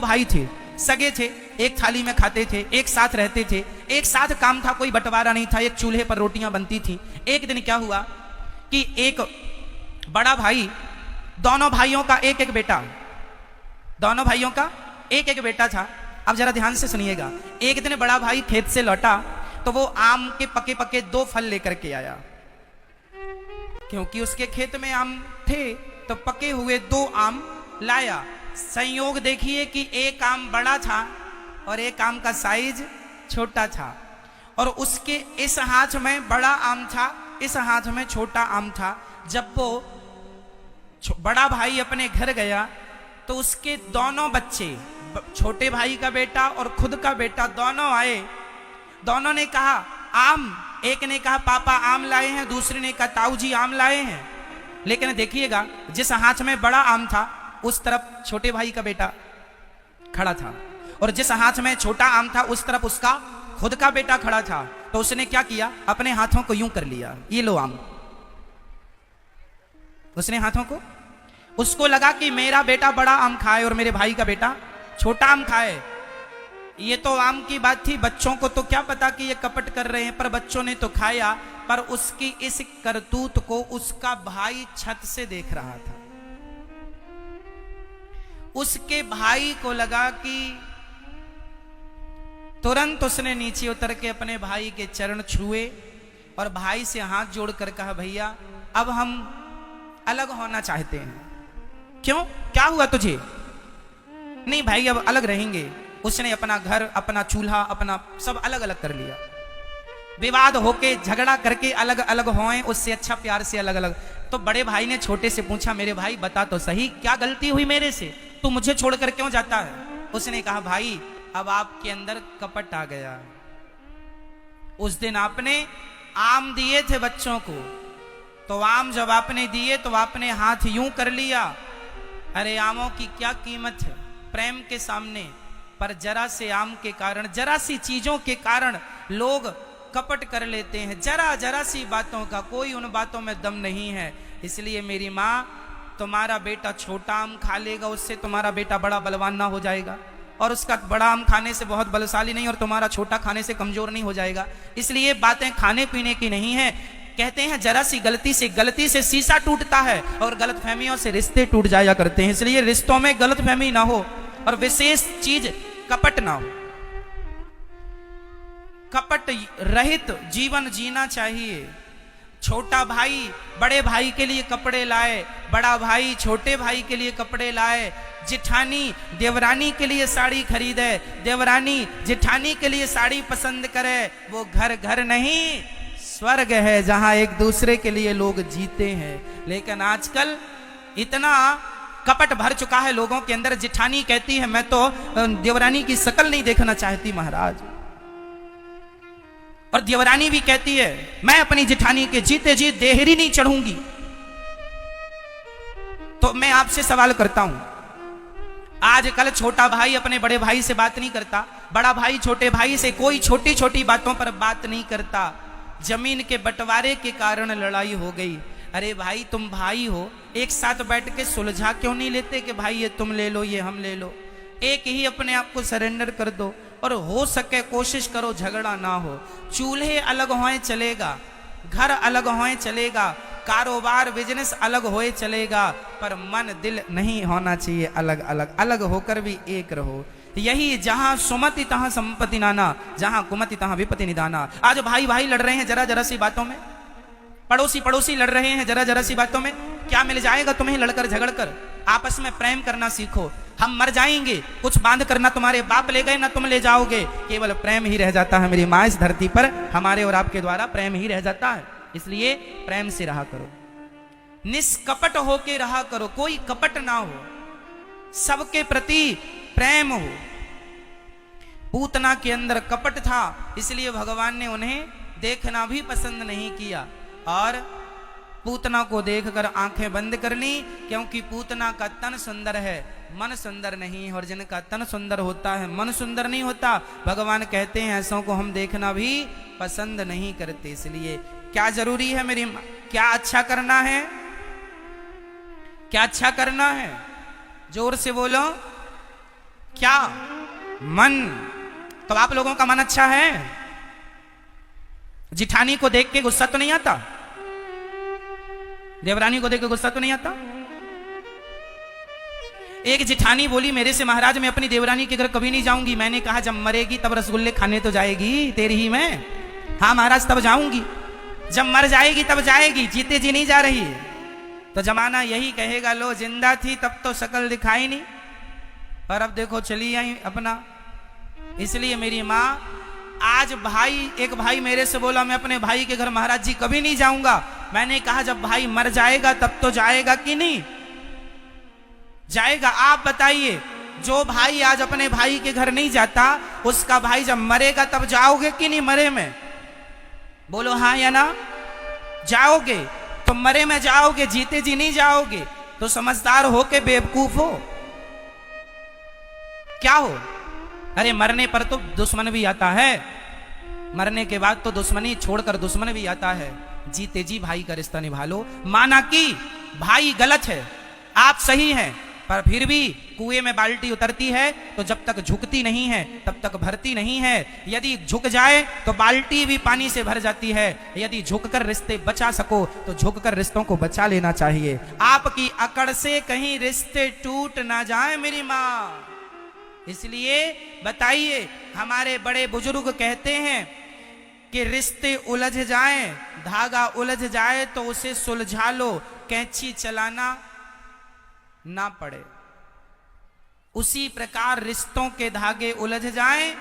भाई थे, सगे थे, एक थाली में खाते थे, एक साथ रहते थे, एक साथ काम था, कोई बंटवारा नहीं था, एक चूल्हे पर रोटियां बनती थी। एक दिन क्या हुआ कि एक बड़ा भाई, दोनों भाइयों का एक एक बेटा, दोनों भाइयों का एक एक बेटा था। अब जरा ध्यान से सुनिएगा। एक दिन बड़ा भाई खेत से लौटा तो वो आम के पके पके 2 फल लेकर के आया, क्योंकि उसके खेत में आम थे तो पके हुए 2 आम लाया। संयोग देखिए कि एक आम बड़ा था और एक आम का साइज छोटा था, और उसके इस हाथ में बड़ा आम था, इस हाथ में छोटा आम था। जब वो बड़ा भाई अपने घर गया तो उसके दोनों बच्चे, छोटे भाई का बेटा और खुद का बेटा, दोनों आए। दोनों ने कहा आम, एक ने कहा पापा आम लाए हैं, दूसरे ने कहा ताऊ जी आम लाए हैं। लेकिन देखिएगा, जिस हाथ में बड़ा आम था उस तरफ छोटे भाई का बेटा खड़ा था, और जिस हाथ में छोटा आम था उस तरफ उसका खुद का बेटा खड़ा था। तो उसने क्या किया, अपने हाथों को यूं कर लिया, ये लो आम। उसने हाथों को, उसको लगा कि मेरा बेटा बड़ा आम खाए और मेरे भाई का बेटा छोटा आम खाए। ये तो आम की बात थी, बच्चों को तो क्या पता कि ये कपट कर रहे हैं, पर बच्चों ने तो खाया। पर उसकी इस करतूत को उसका भाई छत से देख रहा था। उसके भाई को लगा कि, तुरंत उसने नीचे उतर के अपने भाई के चरण छुए और भाई से हाथ जोड़कर कहा भैया अब हम अलग होना चाहते हैं। क्यों, क्या हुआ तुझे? नहीं भाई अब अलग रहेंगे। उसने अपना घर, अपना चूल्हा, अपना सब अलग अलग कर लिया। विवाद होके, झगड़ा करके अलग अलग होए, उससे अच्छा प्यार से अलग अलग। तो बड़े भाई ने छोटे से पूछा मेरे भाई बता तो सही, क्या गलती हुई मेरे से, तू मुझे छोड़कर क्यों जाता है? उसने कहा भाई अब आपके अंदर कपट आ गया। उस दिन आपने आम दिए थे बच्चों को, तो आम जब आपने दिए तो आपने हाथ यूं कर लिया। अरे आमों की क्या कीमत है प्रेम के सामने, पर जरा से आम के कारण, जरा सी चीजों के कारण लोग कपट कर लेते हैं। जरा जरा सी बातों का, कोई उन बातों में दम नहीं है। इसलिए मेरी माँ, तुम्हारा बेटा छोटा आम खा लेगा, उससे तुम्हारा बेटा बड़ा बलवान ना हो जाएगा, और उसका बड़ा आम खाने से बहुत बलशाली नहीं और तुम्हारा छोटा खाने से कमजोर नहीं हो जाएगा। इसलिए बातें खाने पीने की नहीं है। कहते हैं जरा सी गलती से शीशा टूटता है और गलतफहमियों से रिश्ते टूट जाया करते हैं। इसलिए रिश्तों में गलतफहमी ना हो और विशेष चीज कपट ना हो। कपट रहित जीवन जीना चाहिए। छोटा भाई बड़े भाई के लिए कपड़े लाए, बड़ा भाई छोटे भाई के लिए कपड़े लाए, जेठानी देवरानी के लिए साड़ी खरीदे, देवरानी जेठानी के लिए साड़ी पसंद करे। वो घर घर नहीं, स्वर्ग है जहां एक दूसरे के लिए लोग जीते हैं। लेकिन आजकल इतना कपट भर चुका है लोगों के अंदर। जेठानी कहती है मैं तो देवरानी की शक्ल नहीं देखना चाहती महाराज, और देवरानी भी कहती है मैं अपनी जेठानी के जीते जी देहरी नहीं चढ़ूंगी। तो मैं आपसे सवाल करता हूं, आजकल छोटा भाई अपने बड़े भाई से बात नहीं करता, बड़ा भाई छोटे भाई से कोई छोटी छोटी बातों पर बात नहीं करता। जमीन के बंटवारे के कारण लड़ाई हो गई। अरे भाई तुम भाई हो, एक साथ बैठ के सुलझा क्यों नहीं लेते कि भाई ये तुम ले लो ये हम ले लो। एक ही अपने आप को सरेंडर कर दो, और हो सके कोशिश करो झगड़ा ना हो। चूल्हे अलग होए चलेगा, घर अलग होए चलेगा, कारोबार बिजनेस अलग होए चलेगा, पर मन दिल नहीं होना चाहिए अलग अलग। अलग होकर भी एक रहो। यही जहां सुमति तहां संपत्ति नाना, जहां कुमति तहां विपत्ति निदाना। आज भाई भाई लड़ रहे हैं जरा जरा सी बातों में, पड़ोसी पड़ोसी लड़ रहे हैं जरा जरा सी बातों में। क्या मिल जाएगा तुम्हें लड़कर झगड़कर? आपस में प्रेम करना सीखो। हम मर जाएंगे, कुछ बांध करना तुम्हारे बाप ले गए ना तुम ले जाओगे, केवल प्रेम ही रह जाता है मेरी माँ इस धरती पर। हमारे और आपके द्वारा प्रेम ही रह जाता है। इसलिए प्रेम से रहा करो, निष्कपट होके रहा करो, कोई कपट ना हो, सबके प्रति प्रेम हो। पूतना के अंदर कपट था, इसलिए भगवान ने उन्हें देखना भी पसंद नहीं किया, और पूतना को देखकर आंखें बंद कर ली, क्योंकि पूतना का तन सुंदर है मन सुंदर नहीं, और जिनका तन सुंदर होता है मन सुंदर नहीं होता। भगवान कहते हैं ऐसों को हम देखना भी पसंद नहीं करते। इसलिए क्या जरूरी है मेरी, क्या अच्छा करना है, क्या अच्छा करना है, जोर से बोलो, क्या? मन। तो आप लोगों का मन अच्छा है? जिठानी को देख के गुस्सा तो नहीं आता? देवरानी को देख के गुस्सा तो नहीं आता? एक जिठानी बोली मेरे से, महाराज मैं अपनी देवरानी के घर कभी नहीं जाऊंगी। मैंने कहा जब मरेगी तब रसगुल्ले खाने तो जाएगी तेरी ही में। हाँ महाराज तब जाऊंगी, जब मर जाएगी तब जाएगी, जीते जी नहीं जा रही। तो जमाना यही कहेगा, लो जिंदा थी तब तो शक्ल दिखाई नहीं, और अब देखो चली आई अपना। इसलिए मेरी माँ, आज एक भाई मेरे से बोला मैं अपने भाई के घर महाराज जी कभी नहीं जाऊंगा। मैंने कहा जब भाई मर जाएगा तब तो जाएगा कि नहीं जाएगा? आप बताइए, जो भाई आज अपने भाई के घर नहीं जाता, उसका भाई जब मरेगा तब जाओगे कि नहीं? मरे में बोलो हाँ या ना? जाओगे। तो मरे में जाओगे, जीते जी नहीं जाओगे। तो समझदार हो के बेवकूफ हो क्या हो? अरे मरने पर तो दुश्मन भी आता है, मरने के बाद तो दुश्मनी छोड़कर दुश्मन भी आता है। जीते जी भाई का रिश्ता निभा लो। माना कि भाई गलत है, आप सही हैं, पर फिर भी कुएं में बाल्टी उतरती है तो जब तक झुकती नहीं है तब तक भरती नहीं है। यदि झुक जाए तो बाल्टी भी पानी से भर जाती है। यदि झुककर रिश्ते बचा सको तो झुककर रिश्तों को बचा लेना चाहिए। आपकी अकड़ से कहीं रिश्ते टूट ना जाए मेरी माँ। इसलिए बताइए, हमारे बड़े बुजुर्ग कहते हैं कि रिश्ते उलझ जाएं, धागा उलझ जाए तो उसे सुलझा लो, कैंची चलाना ना पड़े। उसी प्रकार रिश्तों के धागे उलझ जाएं,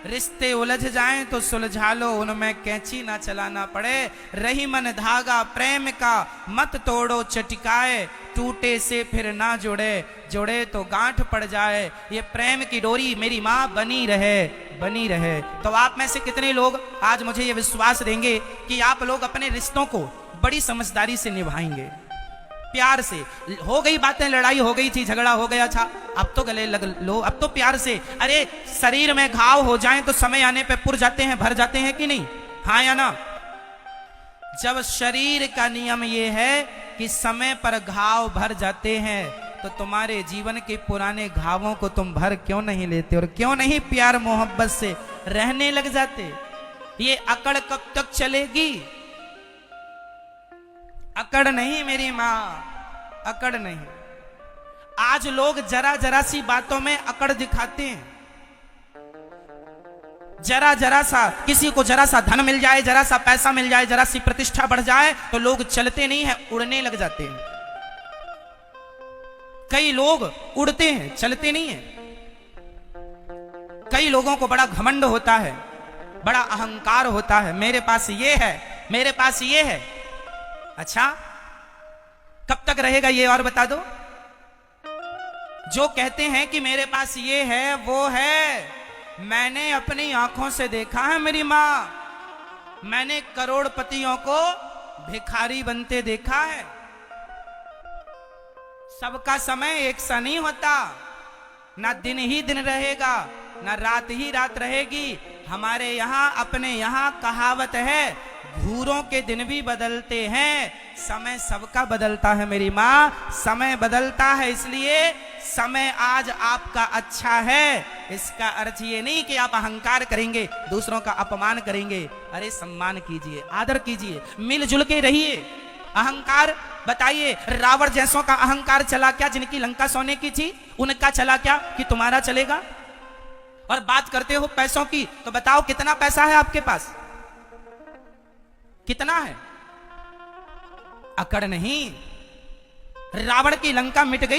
रिश्ते उलझ जाएं तो सुलझा लो, उनमें कैंची ना चलाना पड़े। रही मन धागा प्रेम का, मत तोड़ो चटकाए, टूटे से फिर ना जुड़े, जुड़े तो गांठ पड़ जाए। ये प्रेम की डोरी मेरी माँ बनी रहे, बनी रहे। तो आप में से कितने लोग आज मुझे ये विश्वास देंगे कि आप लोग अपने रिश्तों को बड़ी समझदारी से निभाएंगे, प्यार से? हो गई बातें, लड़ाई हो गई थी, झगड़ा हो गया था, अब तो गले लग लो, अब तो प्यार से। अरे शरीर में घाव हो जाएं तो समय आने पे पुर जाते हैं, भर जाते हैं कि नहीं? हाँ या ना? जब शरीर का नियम ये है कि समय पर घाव भर जाते हैं, तो तुम्हारे जीवन के पुराने घावों को तुम भर क्यों नहीं लेते और क्यों नहीं प्यार मोहब्बत से रहने लग जाते? ये अकड़ कब तक चलेगी? अकड़ नहीं मेरी माँ, अकड़ नहीं। आज लोग जरा जरा सी बातों में अकड़ दिखाते हैं। जरा जरा सा, किसी को जरा सा धन मिल जाए, जरा सा पैसा मिल जाए, जरा सी प्रतिष्ठा बढ़ जाए तो लोग चलते नहीं है, उड़ने लग जाते हैं। कई लोग उड़ते हैं, चलते नहीं है। कई लोगों को बड़ा घमंड होता है, बड़ा अहंकार होता है, मेरे पास ये है, मेरे पास ये है। अच्छा, कब तक रहेगा ये और बता दो? जो कहते हैं कि मेरे पास ये है वो है, मैंने अपनी आंखों से देखा है मेरी माँ। मैंने करोड़पतियों को भिखारी बनते देखा है। सबका समय एक सा नहीं होता, ना दिन ही दिन रहेगा, ना रात ही रात रहेगी। हमारे यहाँ, अपने यहाँ कहावत है, घूरों के दिन भी बदलते हैं, समय सबका बदलता है मेरी माँ, समय बदलता है। इसलिए समय आज आपका अच्छा है, इसका अर्थ ये नहीं कि आप अहंकार करेंगे, दूसरों का अपमान करेंगे। अरे सम्मान कीजिए, आदर कीजिए, मिलजुल के रहिए। अहंकार, बताइए रावण जैसों का अहंकार चला क्या? जिनकी लंका सोने की थी उनका चला क्या कि तुम्हारा चलेगा? और बात करते हो पैसों की, तो बताओ कितना पैसा है आपके पास? कितना है? अकड़ नहीं, रावण की लंका मिट गई।